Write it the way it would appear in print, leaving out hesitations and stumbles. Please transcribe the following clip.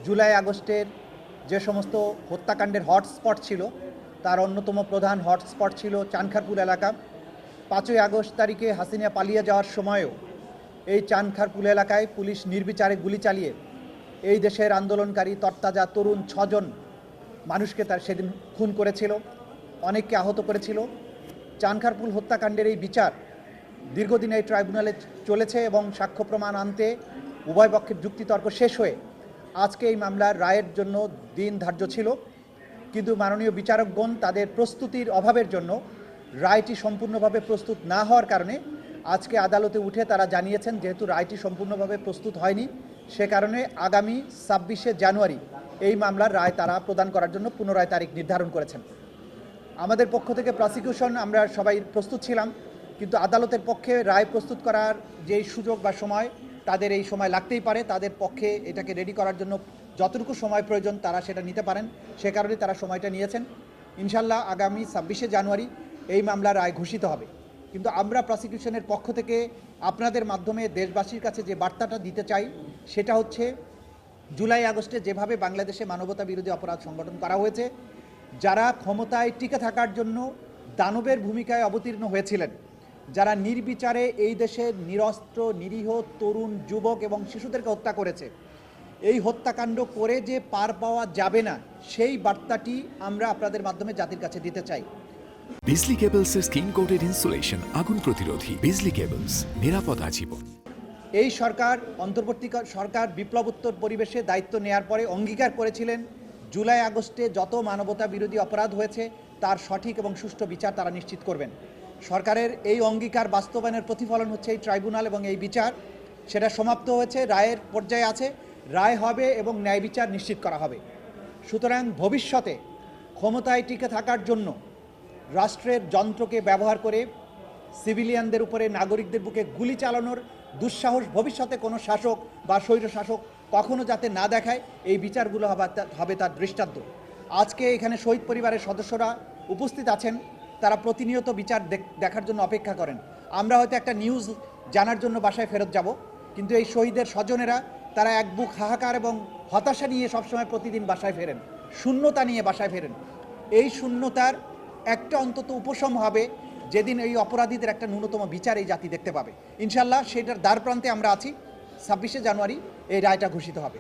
জুলাই আগস্টের যে সমস্ত হত্যাকাণ্ডের হটস্পট ছিল তার অন্যতম প্রধান হটস্পট ছিল চানখারপুল এলাকা। 5ই আগস্ট তারিখে হাসিনা পালিয়ে যাওয়ার সময়ও এই চানখারপুল এলাকায় পুলিশ নির্বিচারে গুলি চালিয়ে এই দেশের আন্দোলনকারী তরতাজা তরুণ 6 জন মানুষকে তার সেদিন খুন করেছিল, অনেককে আহত করেছিল। চানখারপুল হত্যাকাণ্ডের এই বিচার দীর্ঘদিন এই ট্রাইব্যুনালে চলেছে এবং সাক্ষ্য প্রমাণ আনতে উভয় পক্ষের যুক্তিতর্ক শেষ হয়ে আজকে এই মামলার রায়ের জন্য দিন ধার্য ছিল, কিন্তু মাননীয় বিচারকগণ তাদের প্রস্তুতির অভাবের জন্য রায়টি সম্পূর্ণভাবে প্রস্তুত না হওয়ার কারণে আজকে আদালতে উঠে তারা জানিয়েছেন যেহেতু রায়টি সম্পূর্ণভাবে প্রস্তুত হয়নি, সে কারণে আগামী 26শে জানুয়ারি এই মামলার রায় তারা প্রদান করার জন্য পুনরায় তারিখ নির্ধারণ করেছেন। আমাদের পক্ষ থেকে প্রসিকিউশন আমরা সবাই প্রস্তুত ছিলাম, কিন্তু আদালতের পক্ষে রায় প্রস্তুত করার যেই সুযোগ বা সময় তাদের এই সময় লাগতেই পারে, তাদের পক্ষে এটাকে রেডি করার জন্য যতটুকু সময় প্রয়োজন তারা সেটা নিতে পারেন, সে কারণে তারা সময়টা নিয়েছেন। ইনশাল্লাহ আগামী 26শে জানুয়ারি এই মামলার রায় ঘোষিত হবে। কিন্তু আমরা প্রসিকিউশনের পক্ষ থেকে আপনাদের মাধ্যমে দেশবাসীর কাছে যে বার্তাটা দিতে চাই সেটা হচ্ছে, জুলাই আগস্টে যেভাবে বাংলাদেশে মানবতা বিরোধী অপরাধ সংগঠন করা হয়েছে, যারা ক্ষমতায় টিকে থাকার জন্য দানবের ভূমিকায় অবতীর্ণ হয়েছিলেন, যারা নির্বিচারে এই দেশের নিরস্ত্র নিরীহ তরুণ যুবক এবং শিশুদেরকে হত্যা করেছে, এই হত্যাকাণ্ড করে যে পার পাওয়া যাবে না সেই বার্তাটি আমরা আপনাদের মাধ্যমে জাতির কাছে দিতে চাই। বিজলি কেবলসের স্কিন কোটেড ইনসুলেশন আগুন প্রতিরোধী। বিজলি কেবলস, নিরাপদ আজীবন। এই সরকার, অন্তর্বর্তী সরকার বিপ্লবোত্তর পরিবেশে দায়িত্ব নেয়ার পরে অঙ্গীকার করেছিলেন জুলাই আগস্টে যত মানবতা বিরোধী অপরাধ হয়েছে তার সঠিক এবং সুষ্ঠু বিচার তারা নিশ্চিত করবেন। সরকারের এই অঙ্গীকার বাস্তবায়নের প্রতিফলন হচ্ছে এই ট্রাইব্যুনাল এবং এই বিচার। সেটা সমাপ্ত হয়েছে, রায়ের পর্যায়ে আছে, রায় হবে এবং ন্যায় বিচার নিশ্চিত করা হবে। সুতরাং ভবিষ্যতে ক্ষমতায় টিকে থাকার জন্য রাষ্ট্রের যন্ত্রকে ব্যবহার করে সিভিলিয়ানদের উপরে, নাগরিকদের বুকে গুলি চালানোর দুঃসাহস ভবিষ্যতে কোনো শাসক বা স্বৈরশাসক কখনো যাতে না দেখায়, এই বিচারগুলো হবে তার দৃষ্টান্ত। আজকে এখানে শহীদ পরিবারের সদস্যরা উপস্থিত আছেন, তারা প্রতিনিয়ত বিচার দেখার জন্য অপেক্ষা করেন। আমরা হয়তো একটা নিউজ জানার জন্য বাসায় ফেরত যাব, কিন্তু এই শহীদের স্বজনেরা তারা এক বুক হাহাকার এবং হতাশা নিয়ে সবসময় প্রতিদিন বাসায় ফেরেন, শূন্যতা নিয়ে বাসায় ফেরেন। এই শূন্যতার একটা অন্তত উপশম হবে যেদিন এই অপরাধীদের একটা ন্যূনতম বিচার এই জাতি দেখতে পাবে। ইনশাল্লাহ সেটার দ্বার প্রান্তে আমরা আছি। 26শে জানুয়ারি এই রায়টা ঘোষিত হবে।